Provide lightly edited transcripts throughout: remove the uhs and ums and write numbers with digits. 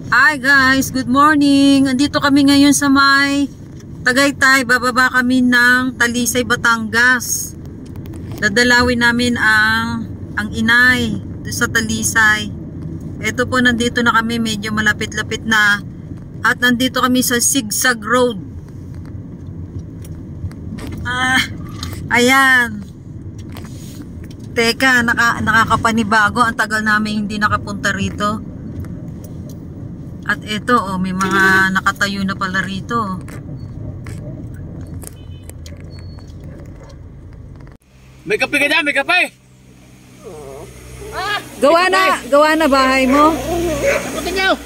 Hi guys, good morning. Andito kami ngayon sa may Tagaytay. Bababa kami ng Talisay, Batangas. Dadalawin namin ang inay sa Talisay. Ito po, nandito na kami, medyo malapit-lapit na. At nandito kami sa Zigzag Road. Ayan. Teka, nakakapanibago. Ang tagal namin hindi nakapunta rito. At ito, oh, may mga nakatayo na pala rito. May kape ka dyan, may kape! Gawa na bahay mo?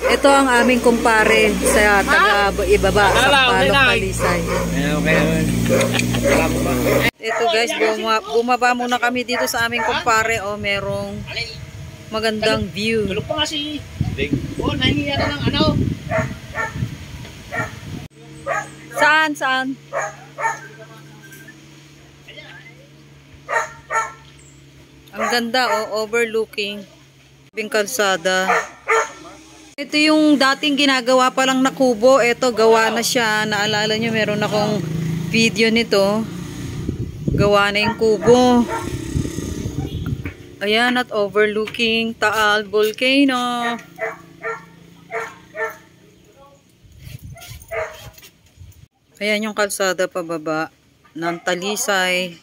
Ito ang aming kumpare sa taga-ibaba, sa Palong Talisay. Ito guys, bumaba muna kami dito sa aming kumpare. Oh, merong magandang view. Tulog pa nga si... Oh, nahingi yan ng ano? Saan? Ang ganda, oh, overlooking yung kalsada. Ito yung dating ginagawa pa lang na kubo. Ito, gawa na siya. Naalala nyo, meron akong video nito. Gawa na yung kubo. Ayan, at overlooking Taal Volcano. Ayan yung kalsada pababa ng Talisay.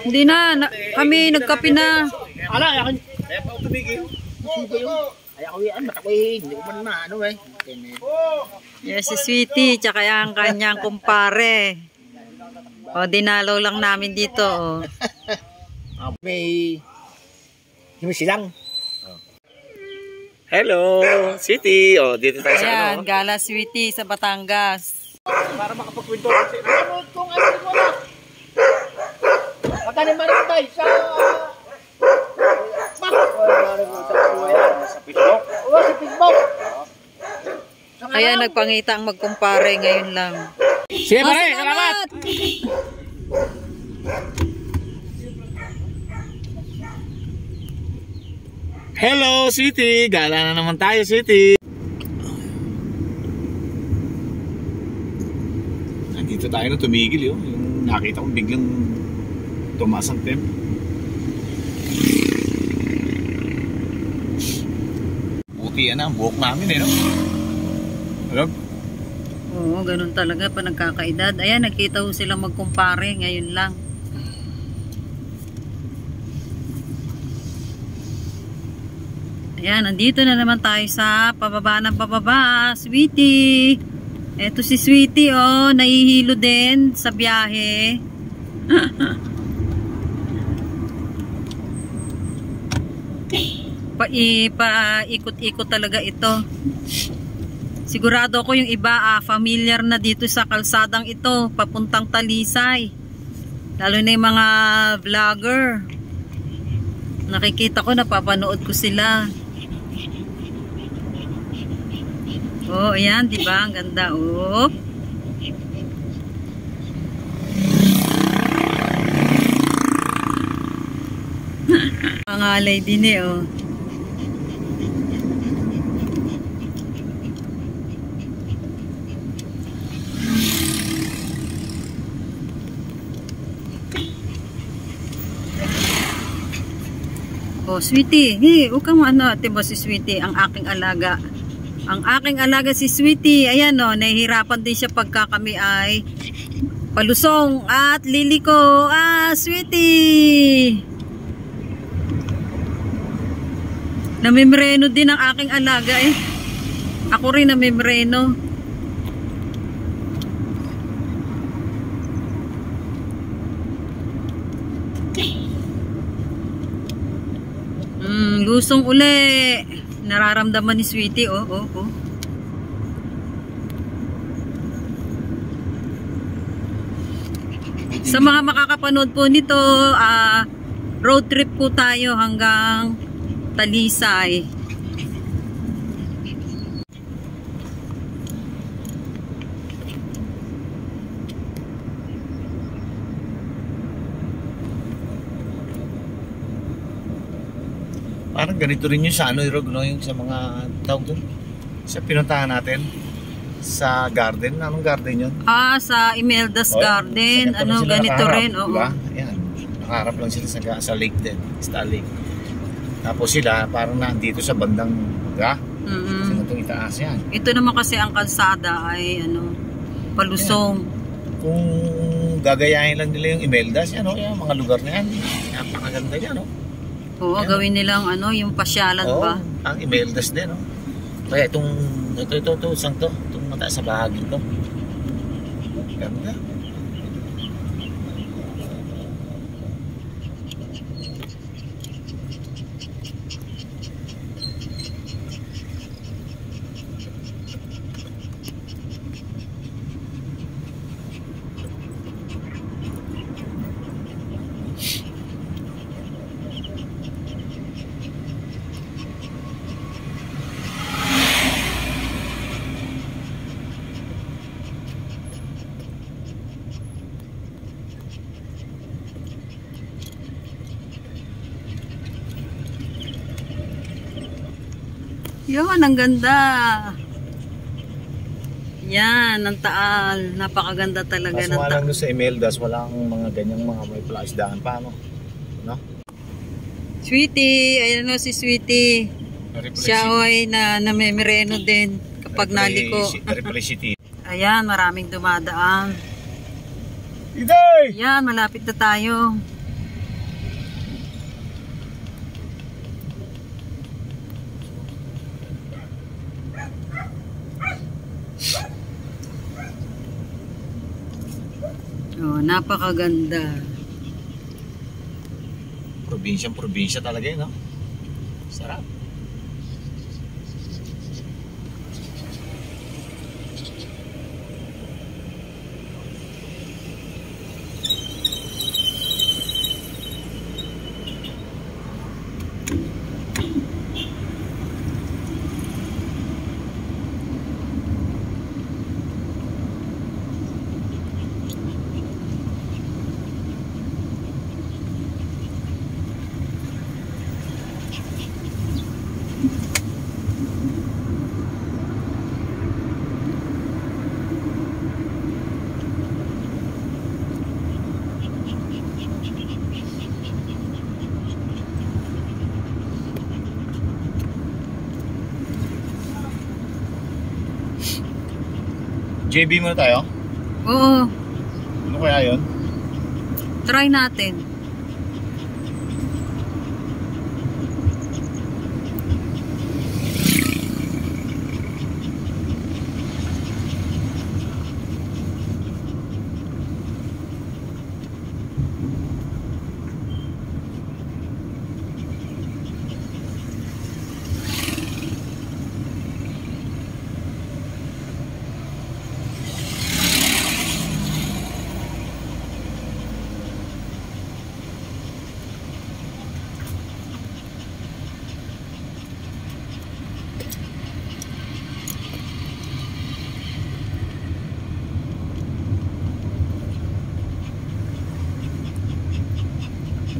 Hindi na, kami nagkape na. Ala, ayaw pa tumigil. Ayaw yan, matakoy. Hindi ko man maano eh. Yes, si Sweetie, tsaka yung kanyang kumpare. O, dinalaw lang namin dito. O. May silang. Hello, Sweetie. O, dito tayo sa Ayan, ano. Gala Sweetie sa Batangas. Para makapagkwento kasi. Ano kung ano mo na? Matanim ba rin tayo sa... Sa Facebook? Oo, sa Facebook. Ayan, nagpangita ang magkumpare ngayon lang. Sige pare, salamat! Hello, Sweetie! Gala na naman tayo, Sweetie! Nandito tayo na tumigil yun. Yung nakita ko biglang tumaas ang temp. Buti yan ang buhok namin eh, no? Alam? Oo, ganun talaga pa nagkakaedad. Ayan, nakita ko silang magkumpare ngayon lang. Ayan, nandito na naman tayo sa pababa ng pababa. Sweetie! Eto si Sweetie, oh, nahihilo din sa biyahe. Paikot-ikot talaga ito. Sigurado ko yung iba familiar na dito sa kalsadang ito, papuntang Talisay. Lalo na yung mga vlogger. Nakikita ko, napapanood ko sila. Oh, ayan, di ba? Ang ganda, oh. Pangalay din eh, oh. Oh, Sweetie. Hey, huwag kang ano, ate ba si Sweetie, ang aking alaga. Ang aking alaga si Sweetie. Ayan, oh, nahihirapan din siya pagka kami ay palusong at liliko. Sweetie! Namimreno din ang aking alaga eh. Ako rin namimreno. Lusong uli. Nararamdaman ni Sweetie, oh. Sa mga makakapanood po nito, Road trip po tayo hanggang Talisay. Parang ganito rin yung sa ano, Irog, no? Yung sa mga tawag doon. Sa pinuntahan natin sa garden. Anong garden yun? Sa Imelda's Garden. Ano, ganito rin. Oo. Diba? Ayan. Nakaharap lang sila sa lake din. Star Lake. Tapos sila parang nandito sa bandang diba? Sa itong itaas yan. Ito naman kasi ang kalsada ay ano, palusong. Ayan. Kung gagayahin lang nila yung Imelda's, yan, yung mga lugar na yan. Napakaganda yan, no? Oo, yan. Gawin nilang ano, yung pasyalan ba? Ang Imelda's din, no? Kaya ito, isang to. Itong mataas sa bahagi to. Ganda. Yan, ang ganda. Yan, ang Taal. Napakaganda talaga ng Taal. Kaso lang doon sa Imelda's, walang mga ganyang mga may palaisdaan pa, no? Sweetie, ayan o si Sweetie. Siya ay namimireno din kapag naliko. Ayan, maraming dumadaan. Ayan, malapit na tayo. Oh, napakaganda. Probinsya talaga yun, no? Sarap. JB muna tayo? Oo. Ano kaya yun? Try natin.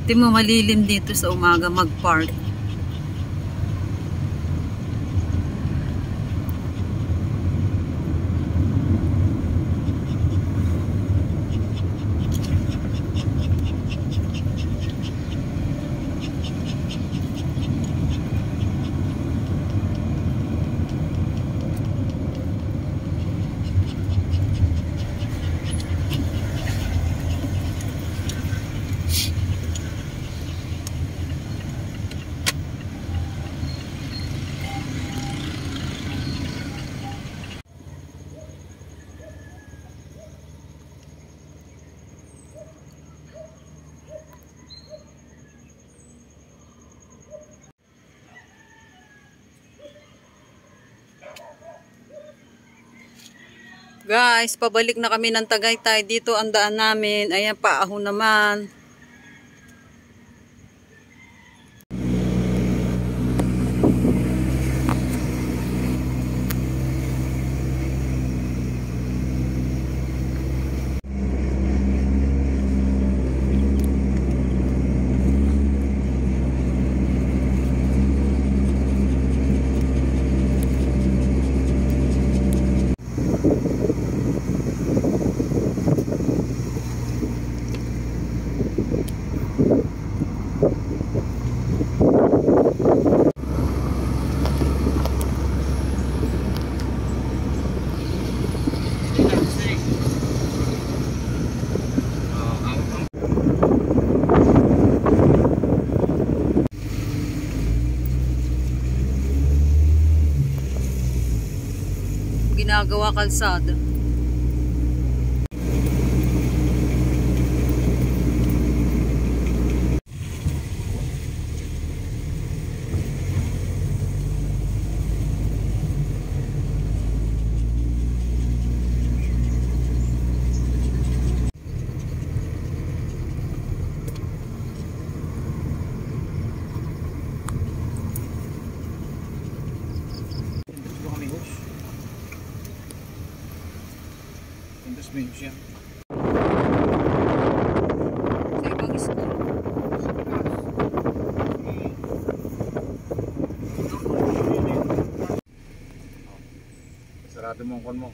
Di mo malilim dito sa umaga mag-park. Guys, pabalik na kami ng Tagaytay. Dito ang daan namin. Ayan, paahon naman. ginagawa kalsada. Minus yan. Sa ibang school. Sarado mo ang kon mo.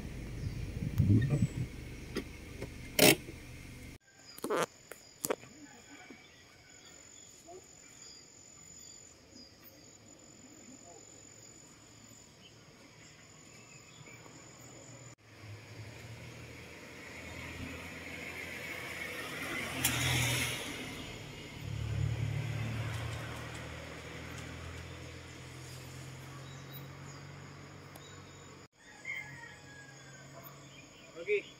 Okay.